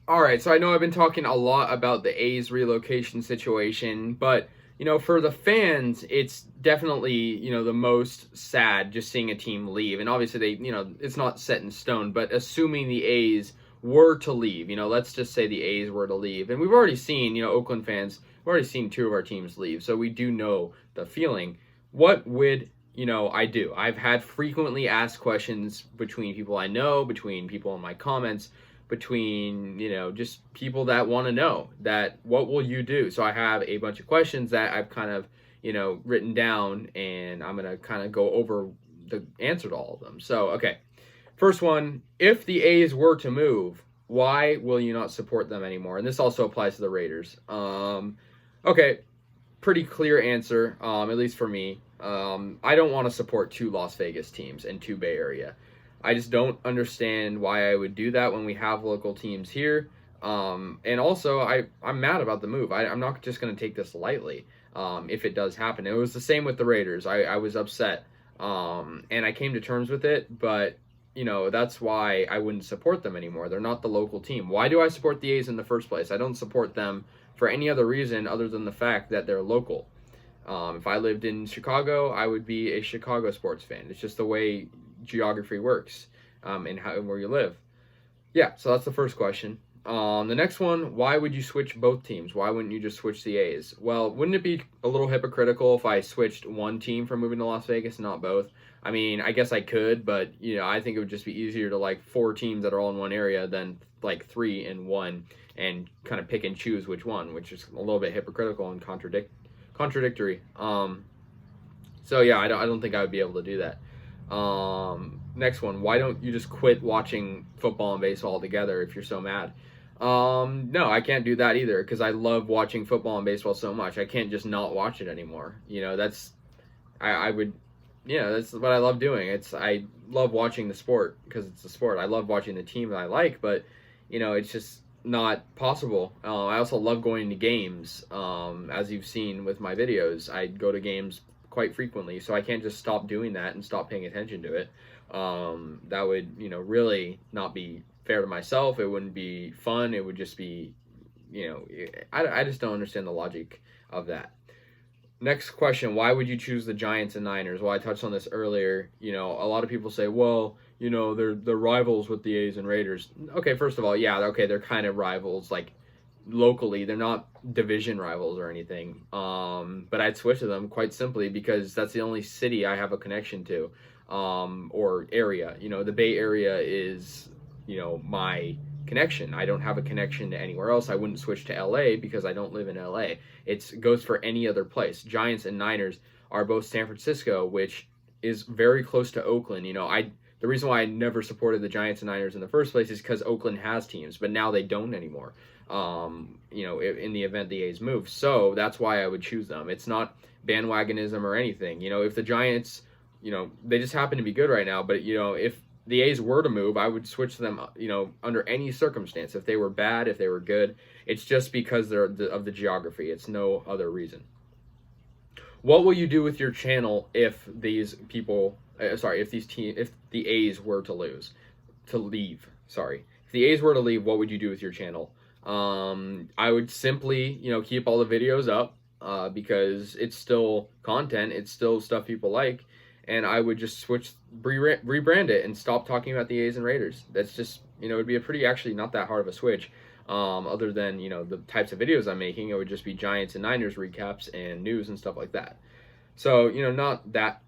All right, so I know I've been talking a lot about the A's relocation situation, but for the fans, it's definitely, the most sad just seeing a team leave. And obviously it's not set in stone, but assuming the A's were to leave, let's just say the A's were to leave. And we've already seen, Oakland fans, we've already seen two of our teams leave, so we do know the feeling. What would I do? I've had frequently asked questions between people I know, between people in my comments, between just people that want to know that what will you do. So I have a bunch of questions that I've kind of written down, and I'm going to kind of go over the answer to all of them. So okay, first one, if the A's were to move, why will you not support them anymore? And this also applies to the Raiders. Okay, pretty clear answer, at least for me. I don't want to support two Las Vegas teams and two Bay Area. I just don't understand why I would do that when we have local teams here. And also, I'm mad about the move. I'm not just going to take this lightly if it does happen. It was the same with the Raiders. I was upset, and I came to terms with it, but that's why I wouldn't support them anymore. They're not the local team. Why do I support the A's in the first place? I don't support them for any other reason other than the fact that they're local. If I lived in Chicago, I would be a Chicago sports fan. It's just the way geography works, and where you live. Yeah, so that's the first question. The next one, why would you switch both teams? Why wouldn't you just switch the A's? Well, wouldn't it be a little hypocritical if I switched one team from moving to Las Vegas and not both? I mean, I guess I could, but I think it would just be easier to like four teams that are all in one area than like three in one, and kind of pick and choose which one, which is a little bit hypocritical and contradictory. So yeah, I don't think I would be able to do that. Next one, why don't you just quit watching football and baseball altogether if you're so mad? No, I can't do that either, because I love watching football and baseball so much. I can't just not watch it anymore. I would, that's what I love doing. I love watching the sport because it's a sport. I love watching the team that I like, but it's just not possible. I also love going to games. As you've seen with my videos, I go to games quite frequently, so I can't just stop doing that and stop paying attention to it. That would really not be fair to myself. It wouldn't be fun. It would just be I just don't understand the logic of that. Next question, why would you choose the Giants and Niners? Well, I touched on this earlier. A lot of people say, well, they're rivals with the A's and Raiders. Okay, first of all, yeah, okay, they're kind of rivals, like locally. They're not division rivals or anything. But I'd switch to them quite simply because that's the only city I have a connection to, or area. The Bay Area is, my connection. I don't have a connection to anywhere else. I wouldn't switch to LA because I don't live in LA. It goes for any other place. Giants and Niners are both San Francisco, which is very close to Oakland. The reason why I never supported the Giants and Niners in the first place is because Oakland has teams, but now they don't anymore. In the event the A's move. So that's why I would choose them. It's not bandwagonism or anything. If the Giants, they just happen to be good right now, but if the A's were to move, I would switch them, under any circumstance. If they were bad, if they were good, it's just because they're of the geography. It's no other reason. What will you do with your channel if these people, if the A's were to leave? If the A's were to leave, what would you do with your channel? I would simply, keep all the videos up, because it's still content. It's still stuff people like. And I would just rebrand it and stop talking about the A's and Raiders. That's just, it would be actually not that hard of a switch. Other than, the types of videos I'm making, it would just be Giants and Niners recaps and news and stuff like that. So, not that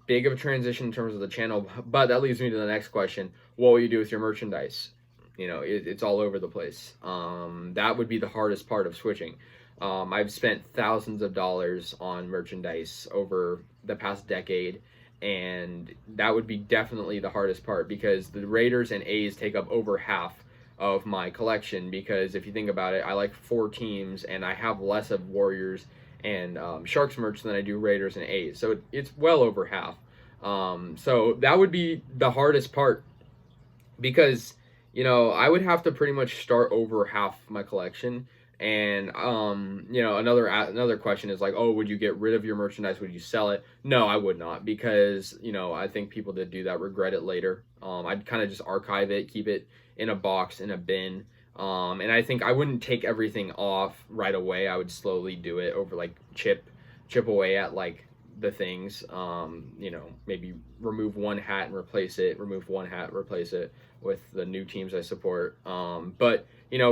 big of a transition in terms of the channel, but that leads me to the next question. What will you do with your merchandise? It's all over the place. That would be the hardest part of switching. I've spent thousands of dollars on merchandise over the past decade, and that would be definitely the hardest part because the Raiders and A's take up over half of my collection. Because if you think about it, I like four teams, and I have less of Warriors and Sharks merch than I do Raiders and A's, so it's well over half. So that would be the hardest part because I would have to pretty much start over half my collection. And another question is like, oh, would you get rid of your merchandise? Would you sell it? No, I would not, because I think people that do that regret it later. I'd kind of just archive it, keep it in a box, in a bin, And I think I wouldn't take everything off right away. I would slowly do it over like chip away at like the things. Maybe remove one hat and replace it. Remove one hat, replace it with the new teams I support. But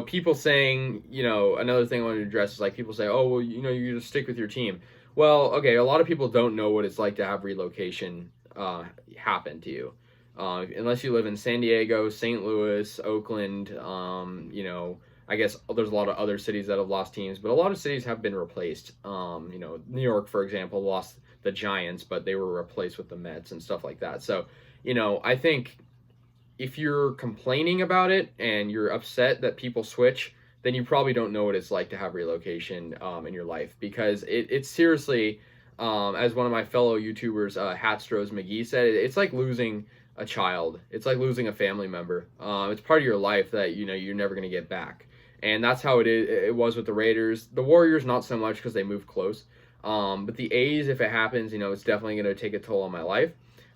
people saying, another thing I wanted to address is like people say, oh well, you just stick with your team. Well, okay, a lot of people don't know what it's like to have relocation happen to you. Unless you live in San Diego, St. Louis, Oakland, I guess there's a lot of other cities that have lost teams, but a lot of cities have been replaced. New York, for example, lost the Giants, but they were replaced with the Mets and stuff like that. So, I think if you're complaining about it and you're upset that people switch, then you probably don't know what it's like to have relocation in your life, because it's seriously, as one of my fellow YouTubers, Hatstros McGee said, it's like losing a child. It's like losing a family member. It's part of your life that you're never going to get back, and that's how it was with the Raiders. The Warriors, not so much because they moved close, but the A's, if it happens, it's definitely going to take a toll on my life,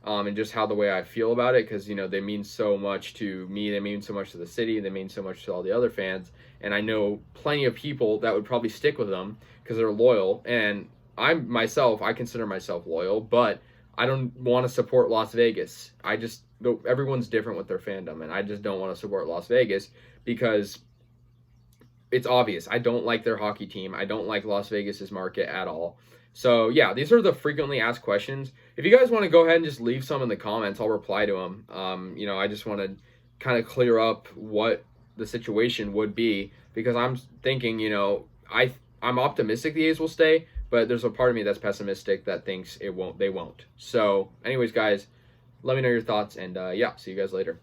and just how the way I feel about it, because they mean so much to me, they mean so much to the city, they mean so much to all the other fans, and I know plenty of people that would probably stick with them because they're loyal, and I consider myself loyal, but I don't want to support Las Vegas. Everyone's different with their fandom, and I just don't want to support Las Vegas because it's obvious. I don't like their hockey team. I don't like Las Vegas's market at all. So yeah, these are the frequently asked questions. If you guys want to go ahead and just leave some in the comments, I'll reply to them. I just want to kind of clear up what the situation would be, because I'm thinking, I'm optimistic the A's will stay, but there's a part of me that's pessimistic that thinks they won't. So anyways, guys, let me know your thoughts, and yeah, see you guys later.